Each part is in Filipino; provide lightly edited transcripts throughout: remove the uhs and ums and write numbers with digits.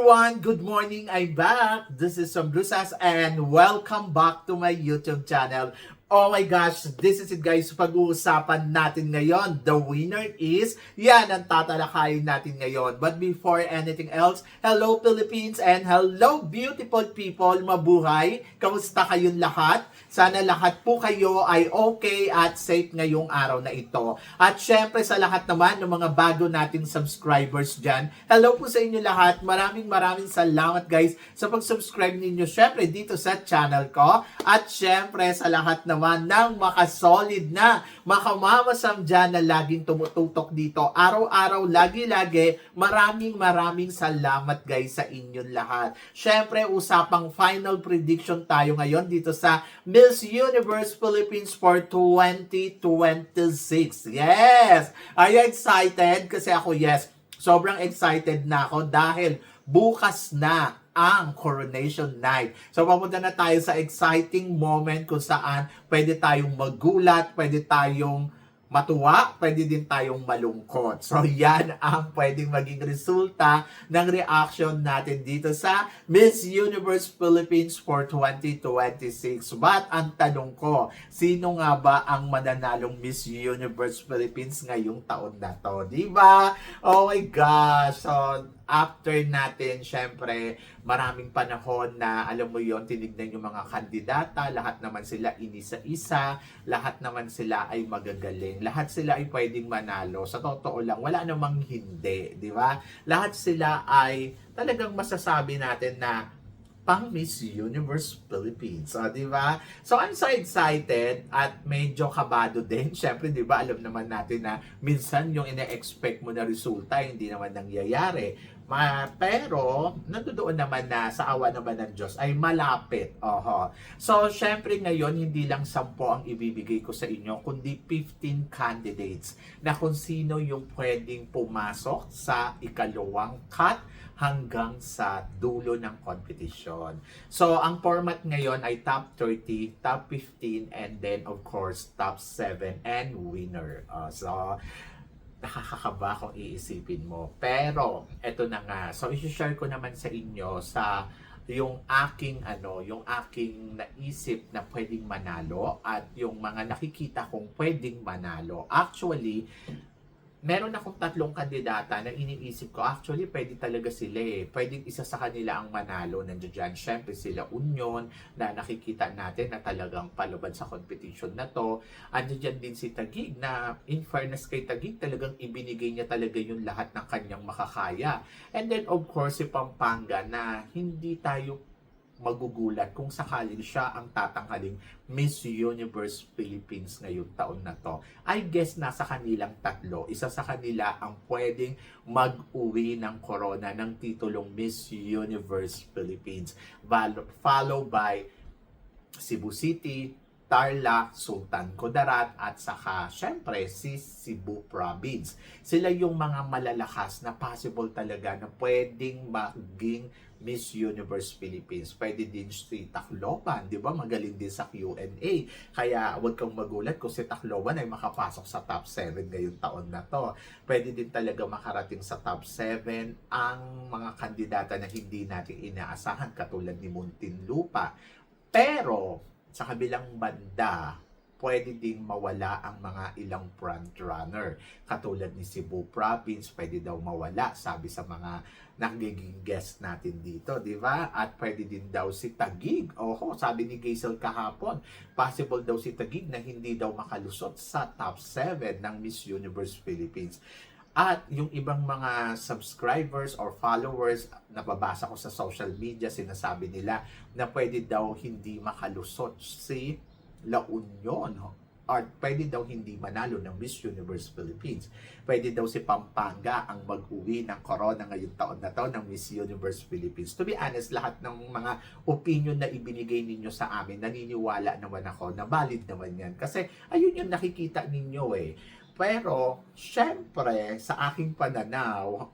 everyone! Good morning! I'm back! This is Sam Brusas and welcome back to my YouTube channel. Oh my gosh, this is it guys, pag-uusapan natin ngayon. The winner is, yan ang tatalakayin natin ngayon. But before anything else, hello Philippines and hello beautiful people, mabuhay! Kamusta kayong lahat? Sana lahat po kayo ay okay at safe ngayong araw na ito. At syempre sa lahat naman ng mga bago nating subscribers dyan, hello po sa inyo lahat. Maraming salamat guys sa pag-subscribe ninyo syempre dito sa channel ko. At syempre sa lahat naman ng makasolid na makamamasam dyan na laging tumututok dito. Araw-araw, lagi-lagi, maraming salamat guys sa inyong lahat. Syempre usapang final prediction tayo ngayon dito sa Miss Universe Philippines for 2026. Yes! Are you excited? Kasi ako, yes. Sobrang excited na ako dahil bukas na ang coronation night. So, papunta na tayo sa exciting moment kung saan pwede tayong magulat, pwede tayong matuwa, pwede din tayong malungkot. So, yan ang pwedeng maging resulta ng reaction natin dito sa Miss Universe Philippines for 2026. But, ang tanong ko, sino nga ba ang mananalong Miss Universe Philippines ngayong taon na to? Diba? Oh my gosh! So, after natin, syempre, maraming panahon na, alam mo yon, tinignan yung mga kandidata, lahat naman sila inisa-isa, lahat naman sila ay magagaling, lahat sila ay pwedeng manalo. Sa totoo lang, wala namang hindi, di ba? Lahat sila ay talagang masasabi natin na pang Miss Universe Philippines. So, di ba? So, I'm so excited at medyo kabado din. Syempre, di ba, alam naman natin na minsan yung ina-expect mo na resulta, hindi naman nangyayari. Pero, nandoon naman na sa awa naman ng Diyos ay malapit. Oho. So, syempre ngayon, hindi lang 10 ang ibibigay ko sa inyo, kundi 15 candidates na kung sino yung pwedeng pumasok sa ikalawang cut hanggang sa dulo ng competition. So, ang format ngayon ay top 30, top 15, and then of course, top 7 and winner. So, nakakakaba kung iisipin mo. Pero, eto na nga. So, i-share ko naman sa inyo sa yung aking naisip na pwedeng manalo at yung mga nakikita kong pwedeng manalo. Actually, meron akong 3 kandidata na iniisip ko, actually, pwede talaga sila eh. Pwedeng isa sa kanila ang manalo. Nandiyan dyan, syempre sila Union, na nakikita natin na talagang palubad sa competition na to. Andiyan din si Taguig na, in fairness kay Taguig, talagang ibinigay niya talaga yung lahat ng kanyang makakaya. And then, of course, si Pampanga na hindi tayo magugulat kung sakaling siya ang tatanghaling Miss Universe Philippines ngayong taon na to. I guess nasa kanilang 3. Isa sa kanila ang pwedeng mag-uwi ng corona ng titulong Miss Universe Philippines. Followed by Cebu City, Tarlac, Sultan Kudarat, at saka syempre si Cebu Province. Sila yung mga malalakas na possible talaga na pwedeng maging Miss Universe Philippines. Pwede din si Tacloban, di ba? Magaling din sa Q&A. Kaya huwag kang magulat kung si Tacloban ay makapasok sa top 7 ngayong taon na to. Pwede din talaga makarating sa top 7 ang mga kandidata na hindi natin inaasahan katulad ni Muntinlupa. Pero sa kabilang banda, pwede ding mawala ang mga ilang frontrunner. Katulad ni Cebu Province, pwede daw mawala, sabi sa mga nagiging guest natin dito, di ba? At pwede din daw si Taguig. Oho, sabi ni Gaisel kahapon, possible daw si Taguig na hindi daw makalusot sa top 7 ng Miss Universe Philippines. At yung ibang mga subscribers or followers, nababasa ko sa social media, sinasabi nila na pwede daw hindi makalusot si La Union or pwede daw hindi manalo ng Miss Universe Philippines. Pwede daw si Pampanga ang mag-uwi ng corona ngayong taon na to ng Miss Universe Philippines. To be honest, lahat ng mga opinion na ibinigay ninyo sa amin, naniniwala naman ako na valid naman yan. Kasi ayun yung nakikita ninyo eh. Pero, syempre, sa aking pananaw,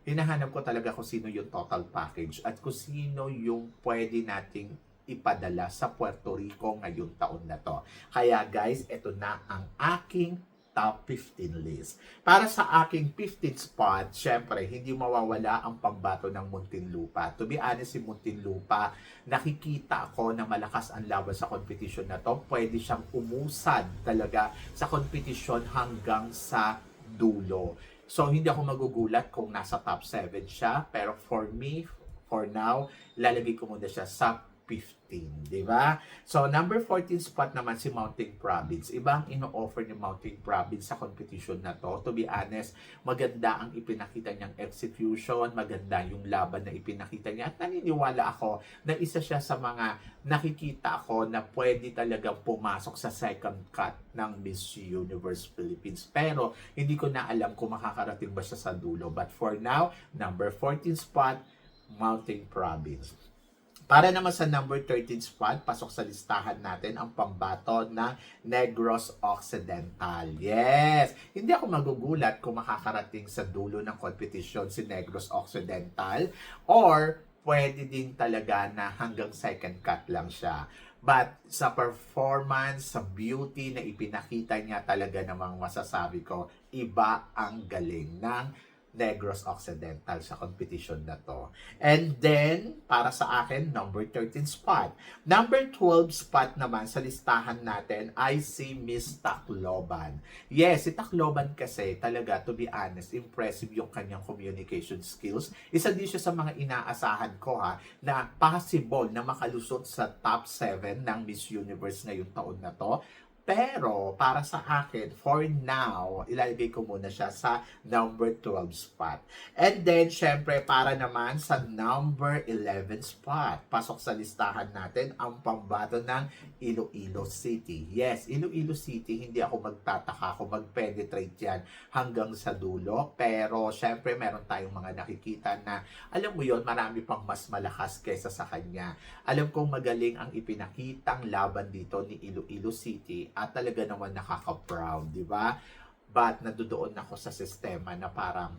hinahanap ko talaga kung sino yung total package at kung sino yung pwede nating ipadala sa Puerto Rico ngayong taon na to. Kaya guys, ito na ang aking top 15 list. Para sa aking 15th spot, syempre, hindi mawawala ang pambato ng Muntinlupa. To be honest, si Muntinlupa, nakikita ko na malakas ang laban sa competition na to. Pwede siyang umusad talaga sa competition hanggang sa dulo. So, hindi ako magugulat kung nasa top 7 siya. Pero for me, for now, lalagay ko muna siya sa 15, di ba? So, number 14 spot naman si Mountain Province. Iba ang ino-offer ni Mountain Province sa competition na to. To be honest, maganda ang ipinakita niyang execution, maganda yung laban na ipinakita niya. At naniniwala ako na isa siya sa mga nakikita ako na pwede talagang pumasok sa second cut ng Miss Universe Philippines. Pero, hindi ko na alam kung makakarating ba siya sa dulo. But for now, number 14 spot, Mountain Province. Para naman sa number 13 spot, pasok sa listahan natin ang pambato ng Negros Occidental. Yes! Hindi ako magugulat kung makakarating sa dulo ng competition si Negros Occidental or pwede din talaga na hanggang second cut lang siya. But sa performance, sa beauty na ipinakita niya talaga namang masasabi ko, iba ang galing ng Negros Occidental sa competition na to. And then, para sa akin, number 13 spot. Number 12 spot naman sa listahan natin ay si Miss Tacloban. Yes, si Tacloban kasi talaga, to be honest, impressive yung kanyang communication skills. Isa din siya sa mga inaasahan ko na possible na makalusot sa top 7 ng Miss Universe ngayong taon na to. Pero, para sa akin, for now, ilalagay ko muna siya sa number 12 spot. And then, syempre, para naman sa number 11 spot, pasok sa listahan natin ang pambato ng Iloilo City. Yes, Iloilo City, hindi ako magtataka kung mag-penetrate yan hanggang sa dulo. Pero, syempre, meron tayong mga nakikita na, alam mo yon, marami pang mas malakas kesa sa kanya. Alam kong magaling ang ipinakitang laban dito ni Iloilo City at talaga naman nakaka-proud, di ba? But nadudoon ako sa sistema na parang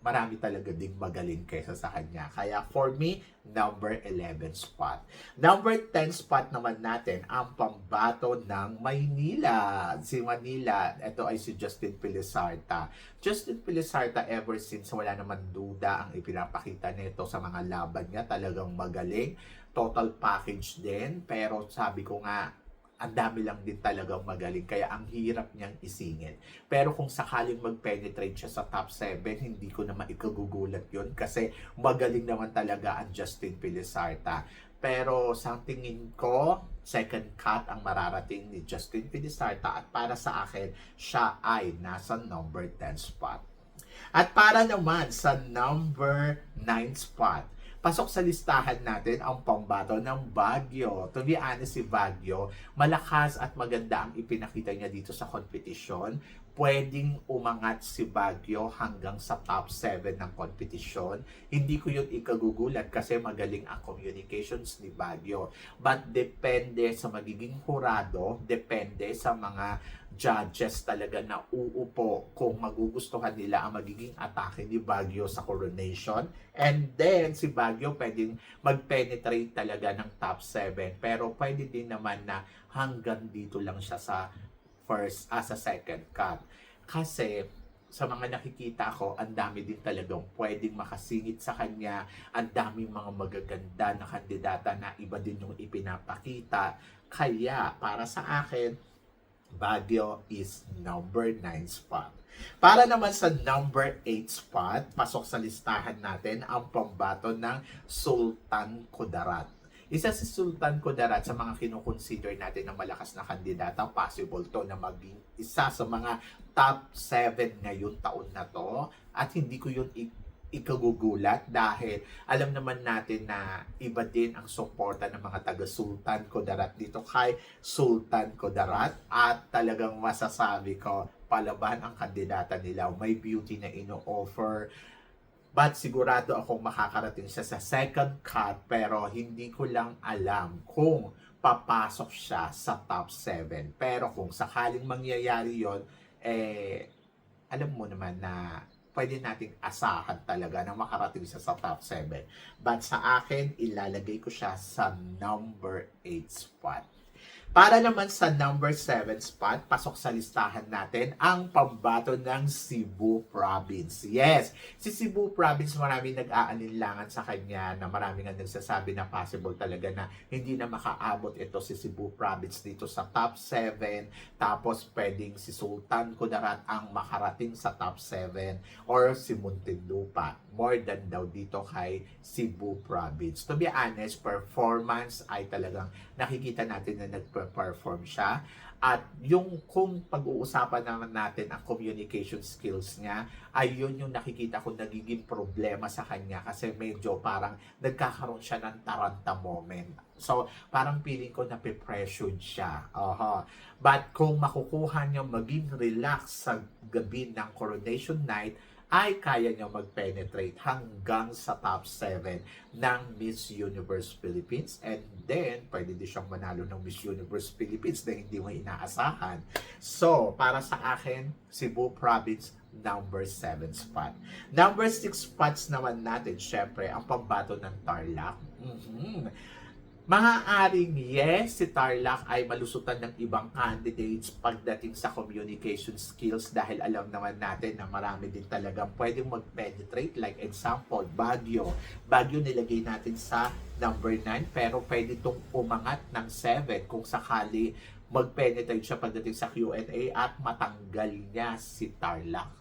marami talaga ding magaling kaysa sa kanya. Kaya for me, number 11 spot. Number 10 spot naman natin ang pambato ng Maynila. Si Manila, ito ay si Justin Pilisarta. Justin Pilisarta, ever since wala naman duda ang ipinapakita nito sa mga laban niya, talagang magaling. Total package din. Pero sabi ko nga, ang dami lang din talagang magaling, kaya ang hirap niyang isingit. Pero kung sakaling mag-penetrate siya sa top 7, hindi ko naman ikagugulat yun kasi magaling naman talaga ang Justin Pilisarta. Pero sa tingin ko, second cut ang mararating ni Justin Pilisarta at para sa akin, siya ay nasa number 10 spot. At para naman sa number 9 spot, pasok sa listahan natin ang pambato ng Baguio. To be honest, si Baguio, malakas at maganda ang ipinakita niya dito sa competition. Pwedeng umangat si Baguio hanggang sa top 7 ng competition. Hindi ko yun ikagugulat kasi magaling ang communications ni Baguio. But depende sa magiging hurado, depende sa mga judges talaga na uupo kung magugustuhan nila ang magiging atake ni Baguio sa coronation. And then, si Baguio pwedeng mag-penetrate talaga ng top 7. Pero pwede din naman na hanggang dito lang siya sa first, sa second cut. Kasi, sa mga nakikita ko, ang dami din talagang pwedeng makasingit sa kanya. Ang daming mga magaganda na kandidata na iba din yung ipinapakita. Kaya, para sa akin, Baguio is number 9 spot. Para naman sa number 8 spot, pasok sa listahan natin ang pambato ng Sultan Kudarat. Isa si Sultan Kudarat sa mga kinukonsider natin na malakas na kandidata. Possible to na maging isa sa mga top 7 ngayon taon na to. At hindi ko yun ikagugulat dahil alam naman natin na iba din ang suporta ng mga taga Sultan Kudarat dito kay Sultan Kudarat at talagang masasabi ko palaban ang kandidata nila. May beauty na ino-offer. But sigurado akong makakarating siya sa second cut pero hindi ko lang alam kung papasok siya sa top 7. Pero kung sakaling mangyayari yon, alam mo naman na pwede nating asahan talaga na makarating siya sa top 7. But sa akin, ilalagay ko siya sa number 8 spot. Para naman sa number 7 spot, pasok sa listahan natin ang pambato ng Cebu Province. Yes, si Cebu Province maraming nag-aalinlangan sa kanya na maraming nga nagsasabi na possible talaga na hindi na makaabot ito si Cebu Province dito sa top 7. Tapos pwedeng si Sultan Kudarat ang makarating sa top 7 or si Muntinlupa. More than daw dito kay Cebu Province. To be honest, performance ay talagang nakikita natin na nagpe-perform siya. At yung kung pag-uusapan naman natin ang communication skills niya, ay yun yung nakikita ko nagiging problema sa kanya kasi medyo parang nagkakaroon siya ng taranta moment. So, parang feeling ko na pe-pressured siya. But kung makukuha niya maging relax sa gabi ng coronation night, ay kaya niya mag-penetrate hanggang sa top 7 ng Miss Universe Philippines. And then, pwede din siyang manalo ng Miss Universe Philippines na hindi mo inaasahan. So, para sa akin, Cebu Province, number 7 spot. Number 6 spots naman natin, syempre, ang pambato ng Tarlac. Maaaring yes, si Tarlac ay malusutan ng ibang candidates pagdating sa communication skills dahil alam naman natin na marami din talagang pwedeng mag-penetrate. Like example, Baguio. Baguio nilagay natin sa number 9 pero pwede itong umangat ng 7 kung sakali mag-penetrate siya pagdating sa Q&A at matanggal niya si Tarlac.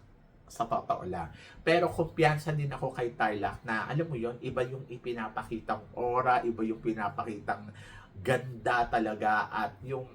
Sa totoo lang. Pero kumpiyansa din ako kay Tarlac na alam mo yon, iba yung ipinapakitang aura, iba yung pinapakitang ganda talaga at yung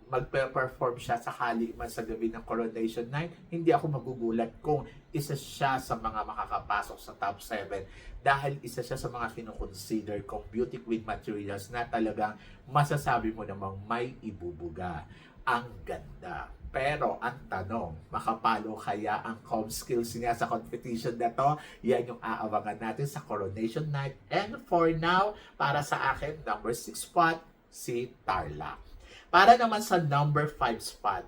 magpe-perform siya sakali man sa gabi ng coronation night, hindi ako magugulat kung isa siya sa mga makakapasok sa top 7 dahil isa siya sa mga kinukonsider kong beauty queen materials na talagang masasabi mo namang may ibubuga. Ang ganda. Pero ang tanong, makapalo kaya ang com skills niya sa competition na to? Yan yung aabangan natin sa coronation night. And for now, para sa akin, number 6 spot, si Tarlac. Para naman sa number 5 spot,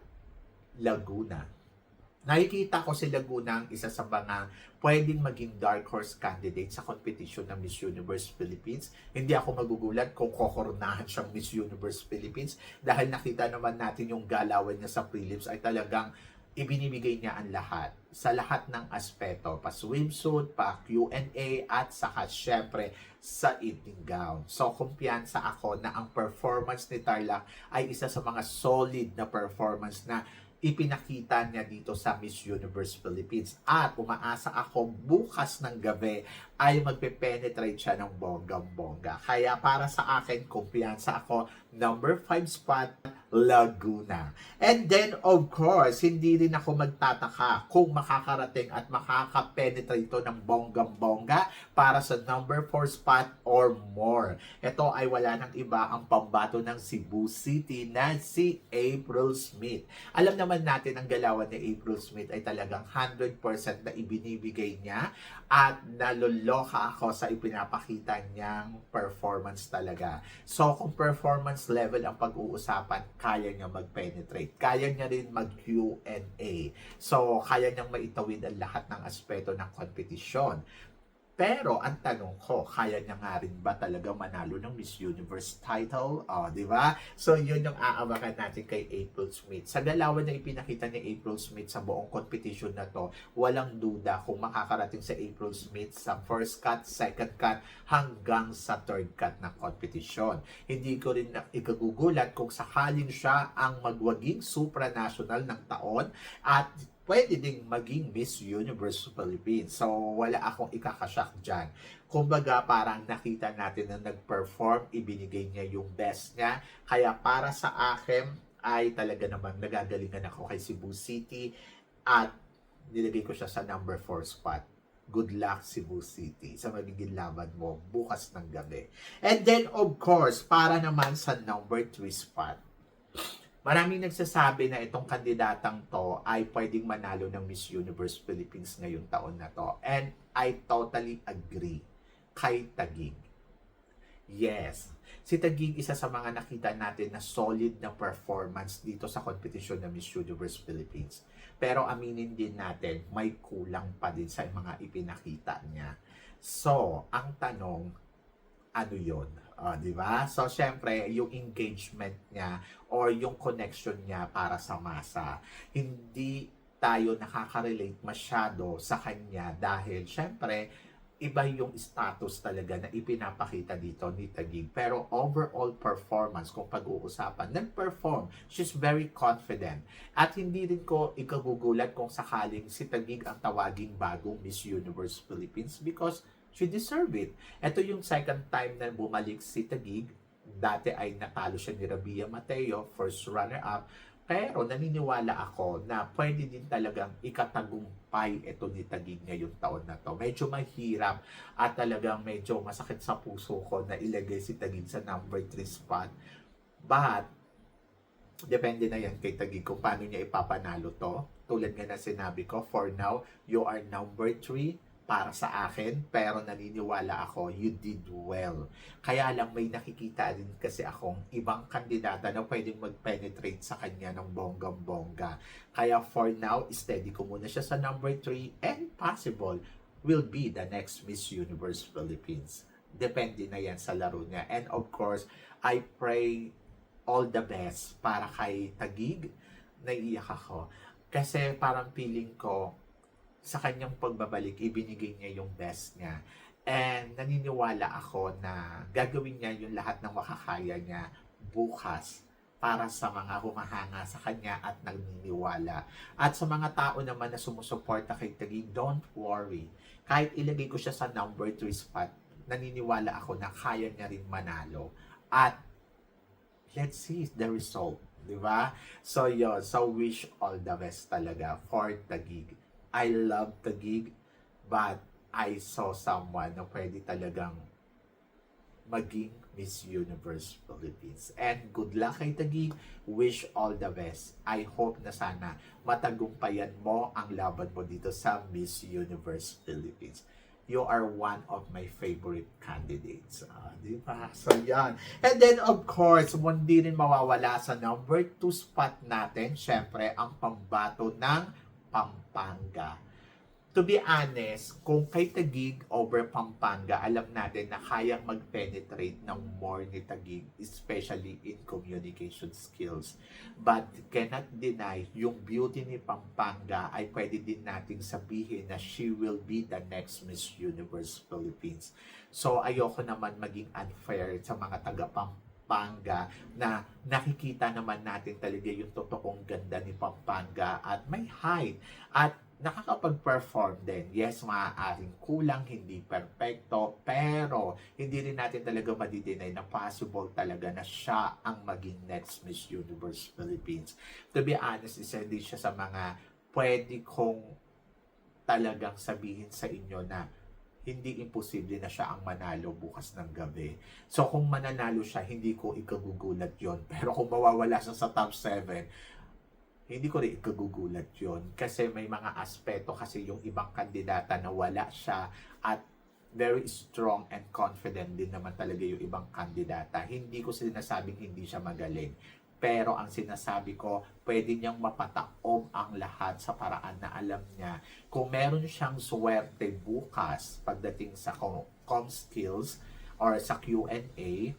Laguna. Nakikita ko si Laguna ang isa sa mga pwedeng maging dark horse candidate sa competition ng Miss Universe Philippines. Hindi ako magugulat kung kokoronahan siyang Miss Universe Philippines dahil nakita naman natin yung galawan niya sa prelims ay talagang ibinibigay niya ang lahat. Sa lahat ng aspeto, pa swimsuit, pa Q&A, at saka syempre sa evening gown. So, kumpiyansa ako na ang performance ni Tarlac ay isa sa mga solid na performance na ipinakita niya dito sa Miss Universe Philippines. At umaasa ako bukas ng gabi ay magpe-penetrate siya ng bonggang-bongga. Kaya para sa akin, kumpiyansa ako, number 5 spot, Laguna. And then, of course, hindi rin ako magtataka kung makakarating at makaka-penetrate ito ng bonggang-bongga para sa number 4 spot or more. Ito ay wala ng iba ang pambato ng Cebu City na si April Smith. Alam naman natin ang galawan ni April Smith ay talagang 100% na ibinibigay niya at naloloka ako sa ipinapakita niyang performance talaga. So, kung performance level ang pag-uusapan, kaya niya mag-penetrate. Kaya niya rin mag-Q&A. So, kaya niyang maitawid ang lahat ng aspeto ng kompetisyon. Pero, ang tanong ko, kaya niya nga rin ba talaga manalo ng Miss Universe title? Di ba? So, yun yung aabangan natin kay April Smith. Sa galawan na ipinakita ni April Smith sa buong competition na to, walang duda kung makakarating sa April Smith sa first cut, second cut, hanggang sa third cut ng competition. Hindi ko rin ikagugulat kung sakaling siya ang magwaging supranational ng taon at pwede ding maging Miss Universe Philippines. So, wala akong ikakasyak dyan. Kumbaga, parang nakita natin na nag-perform, ibinigay niya yung best niya. Kaya para sa akin, ay talaga naman nagagalingan ako kay Cebu City at nilagay ko siya sa number 4 spot. Good luck, Cebu City, sa magiging laban mo bukas ng gabi. And then, of course, para naman sa number 3 spot, maraming nagsasabi na itong kandidatang to ay pwedeng manalo ng Miss Universe Philippines ngayong taon na to. And I totally agree kay Taguig. Yes, si Taguig isa sa mga nakita natin na solid na performance dito sa competition ng Miss Universe Philippines. Pero aminin din natin, may kulang pa din sa mga ipinakita niya. So, ang tanong, ano yun? Di ba? So, syempre, yung engagement niya or yung connection niya para sa masa, hindi tayo nakaka-relate masyado sa kanya dahil syempre, iba yung status talaga na ipinapakita dito ni Taguig. Pero overall performance, kung pag-uusapan, nag-perform. She's very confident. At hindi rin ko ikagugulat kung sakaling si Taguig ang tawaging bagong Miss Universe Philippines because she deserve it. Ito yung second time na bumalik si Taguig. Dati ay natalo siya ni Rabia Mateo, first runner-up. Pero naniniwala ako na pwede din talagang ikatagumpay ito ni Taguig ngayong taon na to. Medyo mahirap at talagang medyo masakit sa puso ko na ilagay si Taguig sa number 3 spot. But, depende na yan kay Taguig kung paano niya ipapanalo to. Tulad nga na sinabi ko, for now, you are number 3 para sa akin, pero naniniwala ako, you did well. Kaya lang may nakikita din kasi akong ibang kandidata na pwedeng mag-penetrate sa kanya ng bonggang-bongga. Kaya for now, steady ko muna siya sa number 3 and possible will be the next Miss Universe Philippines. Depende na yan sa laro niya. And of course, I pray all the best para kay Taguig. Naiiyak ako. Kasi parang feeling ko, sa kanyang pagbabalik, ibinigay niya yung best niya. And naniniwala ako na gagawin niya yung lahat ng makakaya niya bukas para sa mga humahanga sa kanya at naniniwala. At sa mga tao naman na sumusuporta kay Taguig, don't worry. Kahit ilagay ko siya sa number 3 spot, naniniwala ako na kaya niya rin manalo. At let's see the result. Diba? So yun, so wish all the best talaga for Taguig. I love Taguig, but I saw someone na pwede talagang maging Miss Universe Philippines. And good luck kay Taguig. Wish all the best. I hope na sana matagumpayan mo ang laban mo dito sa Miss Universe Philippines. You are one of my favorite candidates. Di ba? So, yan. And then, of course, hindi rin mawawala sa number 2 spot natin, syempre, ang pambato ng Pampanga. To be honest, kung kay Taguig over Pampanga, alam natin na kayang mag-penetrate ng more ni Taguig, especially in communication skills. But cannot deny, yung beauty ni Pampanga ay pwede din nating sabihin na she will be the next Miss Universe Philippines. So ayoko naman maging unfair sa mga taga-Pampanga na nakikita naman natin talaga yung totoong ganda ni Pampanga at may height at nakakapag-perform din. Yes, maaaring kulang, hindi perfecto, pero hindi rin natin talaga madidinay na possible talaga na siya ang maging next Miss Universe Philippines. To be honest, isa din siya sa mga pwede kong talagang sabihin sa inyo na hindi imposible na siya ang manalo bukas ng gabi. So kung mananalo siya, hindi ko ikagugulat yon. Pero kung mawawala siya sa top 7, hindi ko rin ikagugulat yon. Kasi may mga aspeto kasi yung ibang kandidata na wala siya at very strong and confident din naman talaga yung ibang kandidata. Hindi ko sinasabing hindi siya magaling. Pero ang sinasabi ko, pwede niyang mapataob ang lahat sa paraan na alam niya. Kung meron siyang swerte bukas pagdating sa com skills or sa Q&A,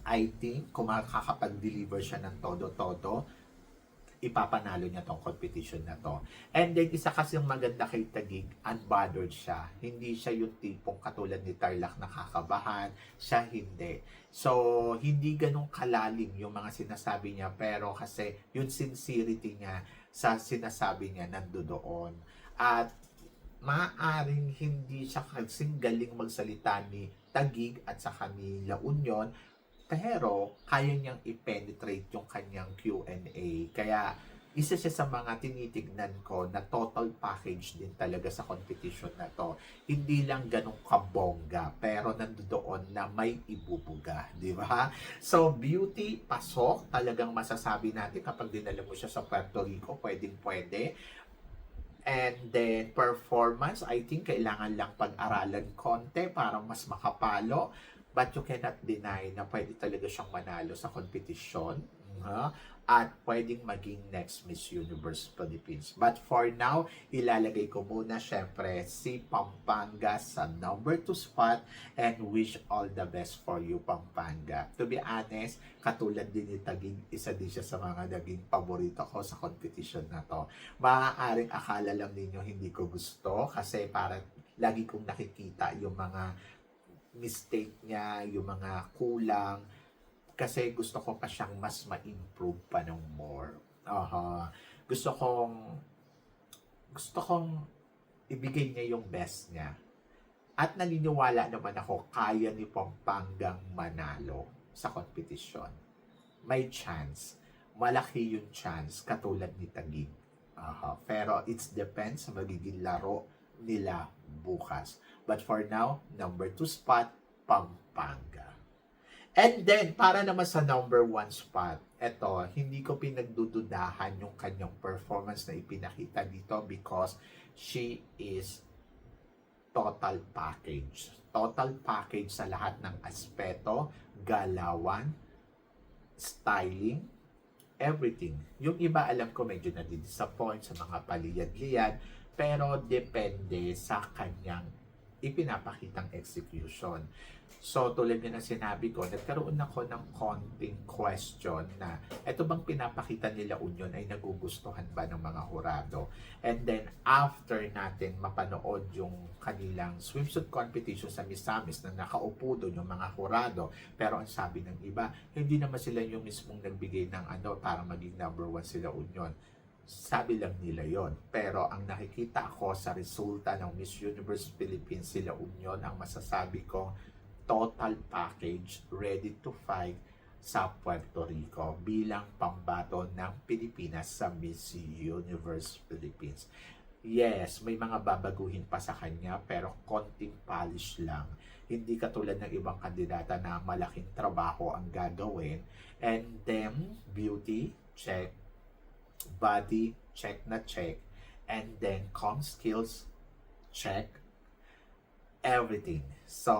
I think kung makakapag-deliver siya ng todo-todo, ipapanalo niya tong competition na to. And then, isa kasi yung maganda kay Taguig, unbothered siya. Hindi siya yung tipong katulad ni Tarlac na kakabahan. Siya hindi. So, hindi ganun kalalim yung mga sinasabi niya, pero kasi yung sincerity niya sa sinasabi niya nandoon. At maaaring hindi siya kasing galing magsalita ni Taguig at saka ni La Union, pero kaya niyang i-penetrate yung kanyang Q&A. Kaya isa siya sa mga tinitignan ko na total package din talaga sa competition na to. Hindi lang ganun kabongga, pero nandoon na may ibubuga, di ba? So, beauty, pasok, talagang masasabi natin kapag dinala mo siya sa Puerto Rico, pwedeng-pwede. And then, performance, I think kailangan lang pag-aralan konti para mas makapalo. But you cannot deny na pwede talaga siyang manalo sa competition. at pwedeng maging next Miss Universe Philippines. But for now, ilalagay ko muna syempre si Pampanga sa number 2 spot and wish all the best for you, Pampanga. To be honest, katulad din ni Taguig, isa din siya sa mga naging paborito ko sa competition na to. Maaaring akala lang ninyo hindi ko gusto kasi parang lagi kong nakikita yung mga mistake niya, yung mga kulang, kasi gusto ko pa siyang mas ma-improve pa ng more. Gusto kong ibigay niya yung best niya. At naniniwala naman ako kaya ni Pampangang manalo sa competition. May chance. Malaki yung chance katulad ni Taguig. Pero it depends sa magiging laro nila bukas. But for now, number 2 spot, Pampanga. And then, para naman sa number 1 spot, eto, hindi ko pinagdududahan yung kanyang performance na ipinakita dito because she is total package. Total package sa lahat ng aspeto, galawan, styling, everything. Yung iba alam ko medyo na-disappoint sa mga paliyad-liyad, pero depende sa kanyang ipinapakitang execution. So, tulad nga na sinabi ko, nagkaroon ako ng konting question na ito bang pinapakita nila Union ay nagugustuhan ba ng mga hurado? And then, after natin mapanood yung kanilang swimsuit competition sa Misamis na nakaupo doon yung mga hurado, pero ang sabi ng iba, hindi naman sila yung mismong nagbigay ng para maging number 1 sila Union. Sabi lang nila yon. Pero ang nakikita ko sa resulta ng Miss Universe Philippines sila Union, ang masasabi ko, total package, ready to fight sa Puerto Rico bilang pambato ng Pilipinas sa Miss Universe Philippines. Yes, may mga babaguhin pa sa kanya pero konting polish lang. Hindi katulad ng ibang kandidata na malaking trabaho ang gagawin. And then, beauty, check. Body, check na check. And then, comm skills, check. Everything. So,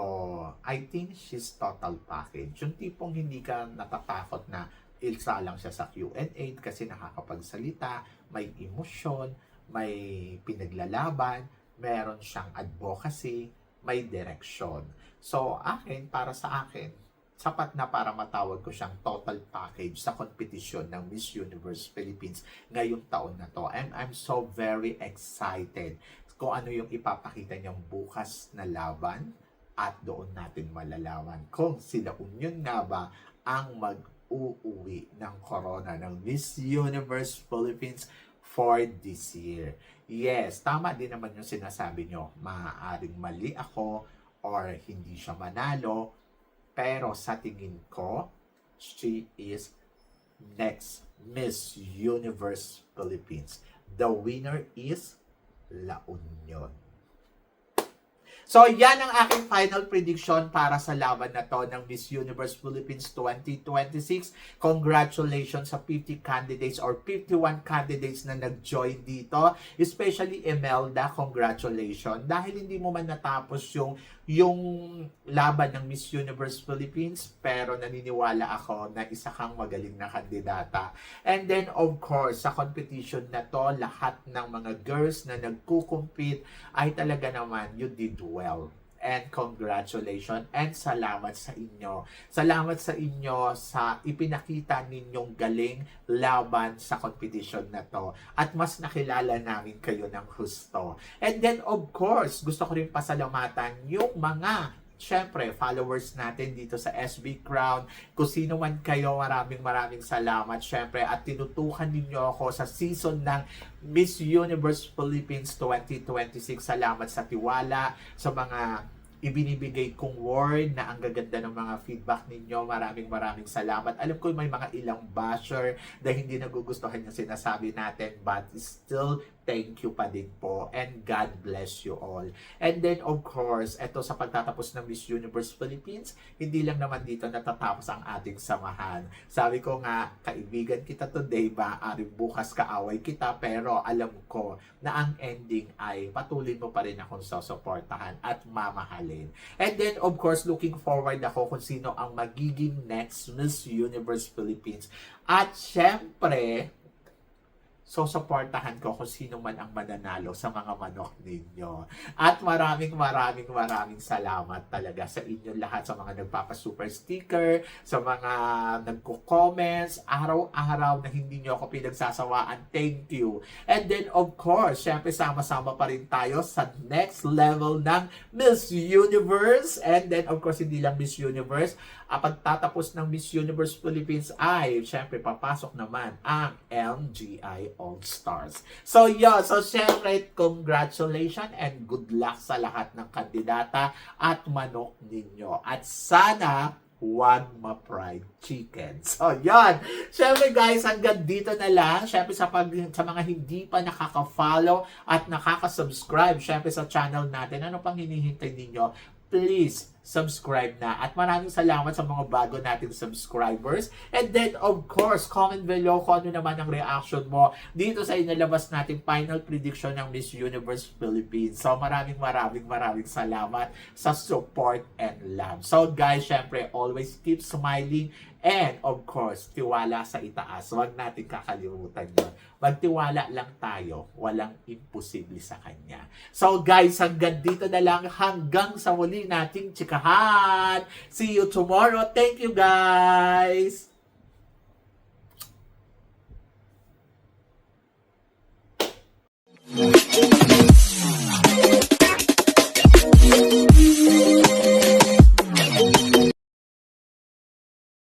I think she's total package. Yung tipong hindi ka natatakot na ilsa lang siya sa Q&A kasi nakakapagsalita, may emosyon, may pinaglalaban, meron siyang advocacy, may direction. So, para sa akin, sapat na para matawag ko siyang total package sa competition ng Miss Universe Philippines ngayong taon na to. And I'm so very excited kung ano yung ipapakita niyang bukas na laban at doon natin malalaman kung sila Union nga ba ang mag-uuwi ng corona ng Miss Universe Philippines for this year. Yes, tama din naman yung sinasabi nyo. Maaaring mali ako or hindi siya manalo, pero sa tingin ko, she is next Miss Universe Philippines. The winner is La Union. So, yan ang aking final prediction para sa laban na to ng Miss Universe Philippines 2026. Congratulations sa 50 candidates or 51 candidates na nag-join dito. Especially Imelda, congratulations. Dahil hindi mo man natapos yung laban ng Miss Universe Philippines, pero naniniwala ako na isa kang magaling na kandidata. And then, of course, sa competition na to, lahat ng mga girls na nagkukumpit ay talaga naman, you did well. And congratulations and salamat sa inyo. Salamat sa inyo sa ipinakita ninyong galing laban sa competition na to. At mas nakilala namin kayo ng husto. And then of course, gusto ko rin pasalamatan yung mga syempre, followers natin dito sa SB Crown. Kung sino man kayo, maraming salamat. Syempre, at tinutukan ninyo ako sa season ng Miss Universe Philippines 2026. Salamat sa tiwala, sa mga ibinibigay kong word na ang gaganda ng mga feedback ninyo. Maraming salamat. Alam ko may mga ilang basher na hindi nagugustuhan yung sinasabi natin, but still, thank you pa din po and God bless you all. And then of course, eto sa pagtatapos ng Miss Universe Philippines, hindi lang naman dito natatapos ang ating samahan. Sabi ko nga, kaibigan kita today, maaaring bukas kaaway kita, pero alam ko na ang ending ay patuloy mo pa rin akong susuportahan at mamahalin. And then of course, looking forward ako kung sino ang magiging next Miss Universe Philippines. At syempre, so, supportahan ko kung sino man ang mananalo sa mga manok ninyo. At maraming salamat talaga sa inyo lahat, sa mga nagpapa-super sticker, sa mga nagko-comments, araw-araw na hindi nyo ako pinagsasawaan. Thank you. And then, of course, syempre sama-sama pa rin tayo sa next level ng Miss Universe. And then, of course, hindi lang Miss Universe. Pagtatapos ng Miss Universe Philippines ay, syempre, papasok naman ang MGI All-Stars. So, yun. So, syempre, congratulations and good luck sa lahat ng kandidata at manok ninyo. At sana, huwag ma-fried chicken. So, yan. Syempre, guys, hanggang dito na lang. Syempre, sa mga hindi pa nakaka-follow at nakaka-subscribe, syempre, sa channel natin, ano pang hinihintay ninyo? Please, subscribe na. At maraming salamat sa mga bago nating subscribers. And then, of course, comment below kung ano naman ang reaction mo dito sa inalabas nating final prediction ng Miss Universe Philippines. So, maraming salamat sa support and love. So, guys, syempre, always keep smiling. And, of course, tiwala sa itaas. Huwag natin kakalimutan yun. Magtiwala lang tayo. Walang imposible sa Kanya. So, guys, hanggang dito na lang. Hanggang sa muli nating chikahan. See you tomorrow. Thank you, guys!